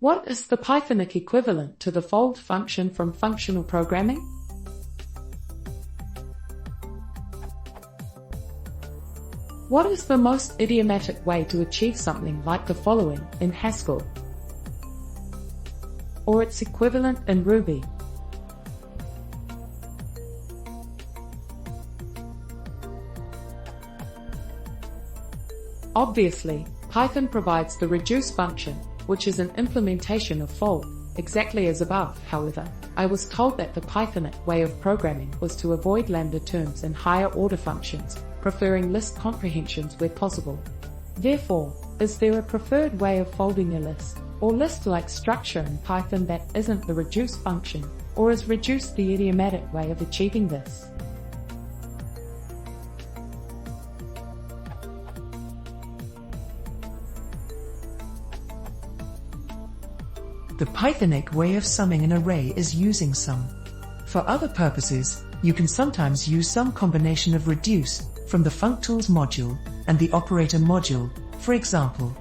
What is the pythonic equivalent to the fold function from functional programming? What is the most idiomatic way to achieve something like the following in Haskell, or its equivalent in Ruby? Obviously, Python provides the reduce function, which is an implementation of fold, exactly as above. However, I was told that the Pythonic way of programming was to avoid lambda terms and higher order functions, preferring list comprehensions where possible. Therefore, is there a preferred way of folding a list, or list-like structure in Python that isn't the reduce function, or is reduce the idiomatic way of achieving this? The Pythonic way of summing an array is using sum. For other purposes, you can sometimes use some combination of reduce from the functools module and the operator module, for example.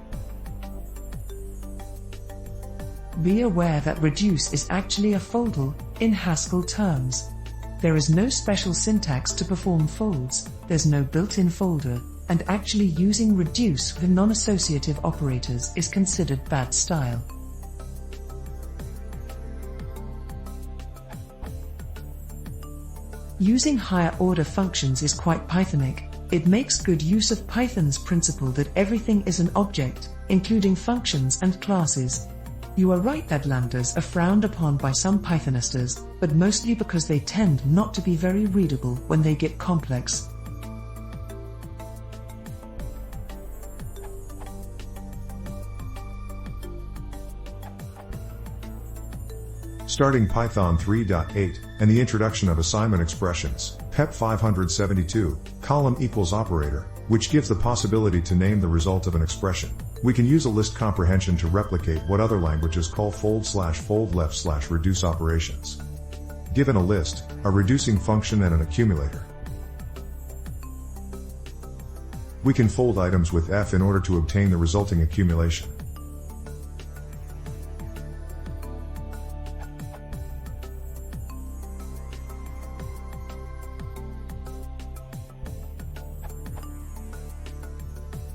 Be aware that reduce is actually a foldle in Haskell terms. There is no special syntax to perform folds, there's no built-in folder, and actually using reduce with non-associative operators is considered bad style. Using higher order functions is quite Pythonic. It makes good use of Python's principle that everything is an object, including functions and classes. You are right that lambdas are frowned upon by some Pythonisters, but mostly because they tend not to be very readable when they get complex. Starting Python 3.8, and the introduction of assignment expressions, PEP 572, column equals operator, which gives the possibility to name the result of an expression. We can use a list comprehension to replicate what other languages call fold left reduce operations. Given a list, a reducing function and an accumulator, we can fold items with F in order to obtain the resulting accumulation.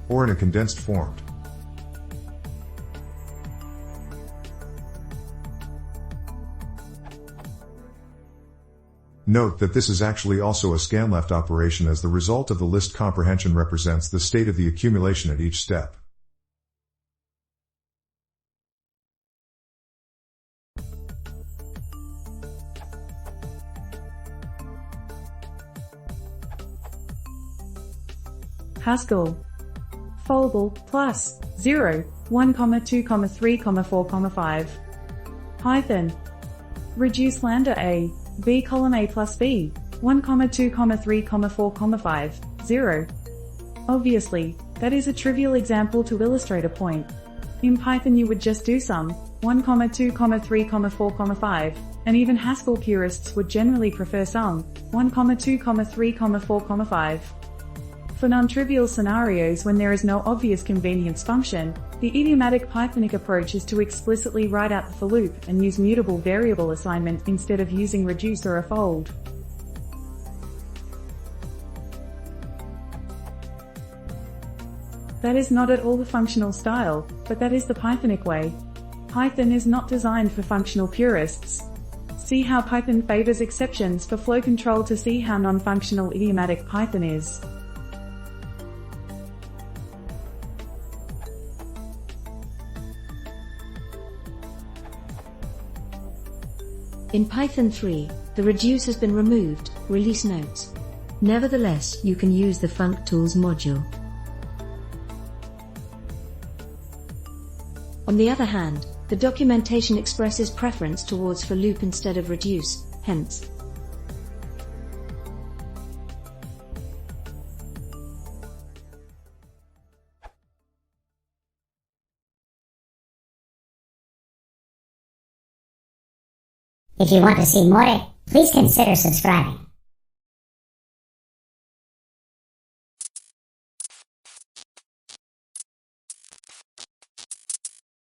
Or in a condensed form. Note that this is actually also a scanleft operation, as the result of the list comprehension represents the state of the accumulation at each step. Haskell. Foldable plus 0, 1, 2, 3, 4, 5. Python. Reduce lambda a, b column a plus b, 1, 2, 3, 4, 5, 0. Obviously, that is a trivial example to illustrate a point. In Python you would just do sum, 1, 2, 3, 4, 5, and even Haskell purists would generally prefer sum, 1, 2, 3, 4, 5. For non-trivial scenarios when there is no obvious convenience function, the idiomatic Pythonic approach is to explicitly write out the for loop and use mutable variable assignment instead of using reduce or a fold. That is not at all the functional style, but that is the Pythonic way. Python is not designed for functional purists. See how Python favors exceptions for flow control to see how non-functional idiomatic Python is. In Python 3, the reduce has been removed, release notes. Nevertheless, you can use the functools module. On the other hand, the documentation expresses preference towards for loop instead of reduce, hence. If you want to see more, please consider subscribing.